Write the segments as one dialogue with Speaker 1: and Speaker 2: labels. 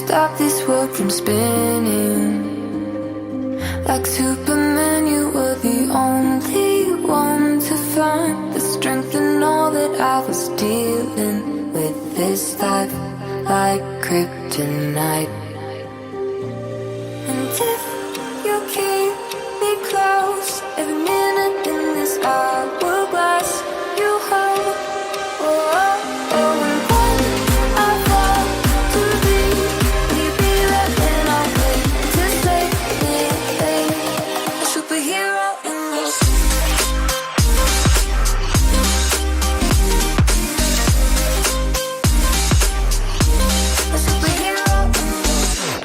Speaker 1: stop this world from spinning. Like Superman, you were the only one to find the strength in all that I was dealing with this life, like kryptonite. And if you keep me close, every minute in this hourglass you hold. Oh, oh, oh, and when I fall to leave, will you be there when I wait to save me? A superhero in your sleep. A superhero in your sleep.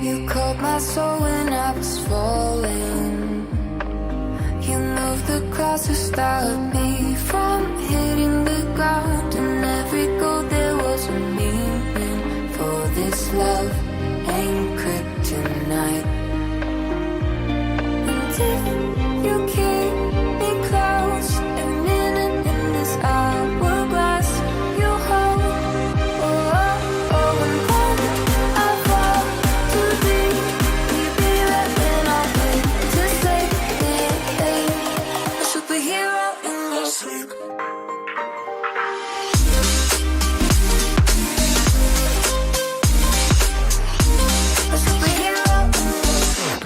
Speaker 1: You caught my soul when I was falling. You moved the cross to stop me from hitting the ground. And every goal there was a meaning. For this love ain't kryptonite. And if you keep me close, every minute in this hourglass you hold. Oh, oh, oh, and when I fall to leave, will you be there when I wait to save me? A superhero in your sleep. A superhero in your sleep.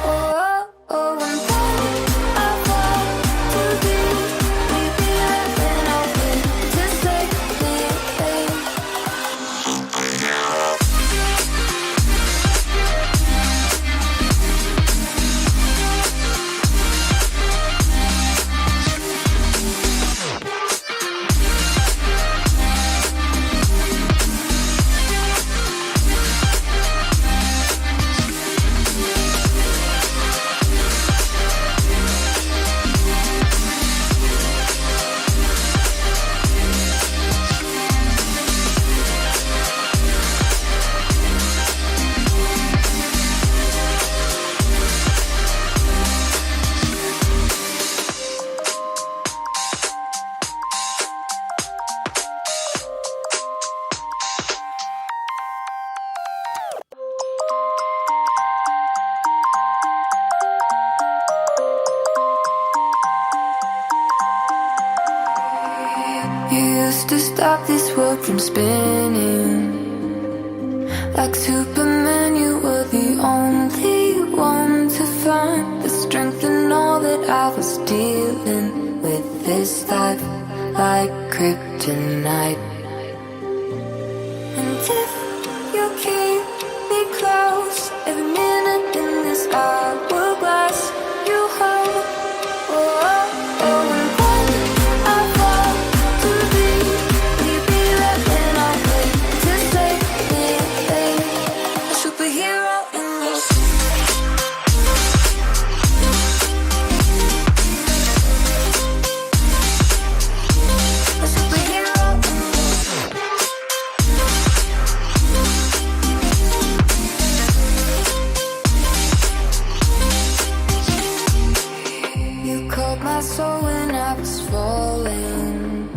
Speaker 1: Oh, oh, and when I fall to leave, will you be there when I wait to save me? You used to stop this world from spinning. Like Superman, you were the only one to find the strength in all that I was dealing with this life, like kryptonite. And if you keep me close, every minute in this hourglass you hold. Oh, oh, oh, and when I fall to leave, will you be there when I wait to save me? A superhero in your sleep. A superhero in your sleep. You caught my soul when I was falling.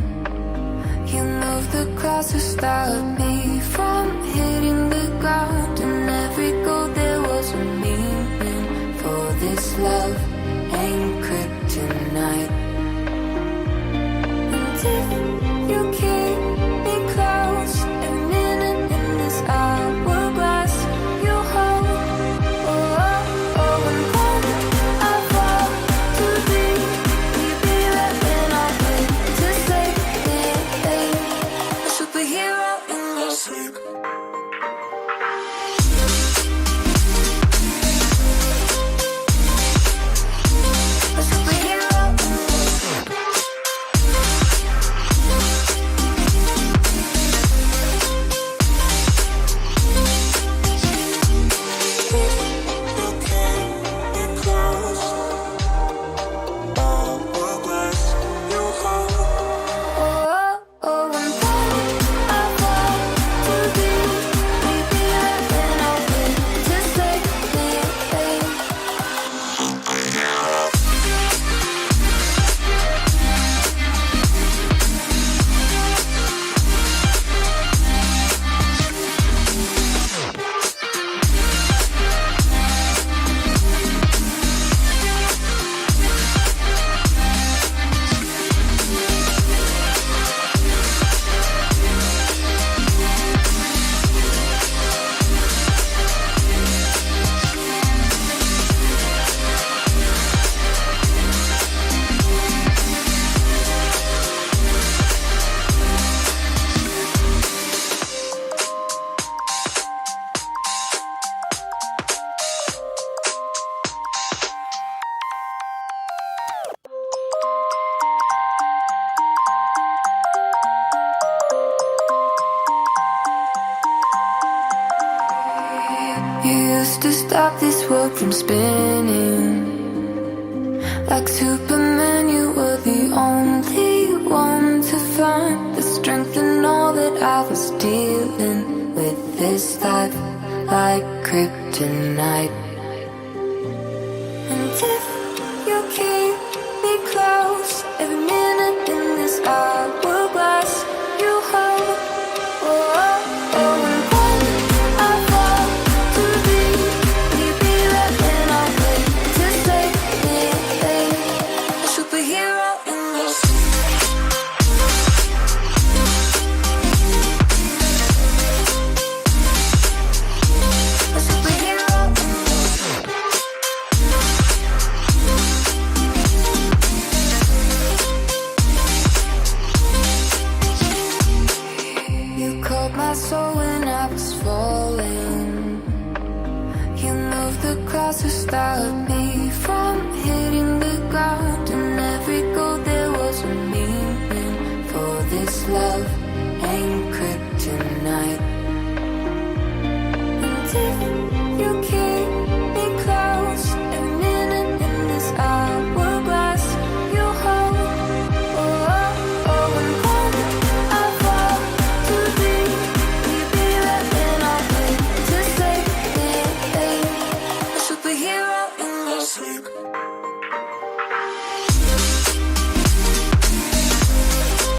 Speaker 1: You moved the cross to stop me from hitting the ground. And every goal there was a meaning. For this love ain't kryptonite. And if you keep me close, every minute in this hourglass you hold. Oh, oh, oh, and when I fall to leave, will you be there when I wait to save me? A superhero in your sleep. A superhero in your sleep. used to stop this world from spinning. Like Superman, you were the only one to find the strength in all that I was dealing with this life, like kryptonite. And if you keep me close, every minute in this hourglass, you hold. Oh, oh, oh, and when I fall to leave, will you be there when I wait to save me? A superhero in your sleep. A superhero in your sleep. You called my soul when I was falling. You moved the clouds to stop me from hitting the ground. And every goal there was a meaning. For this love ain't kryptonite. And if you keep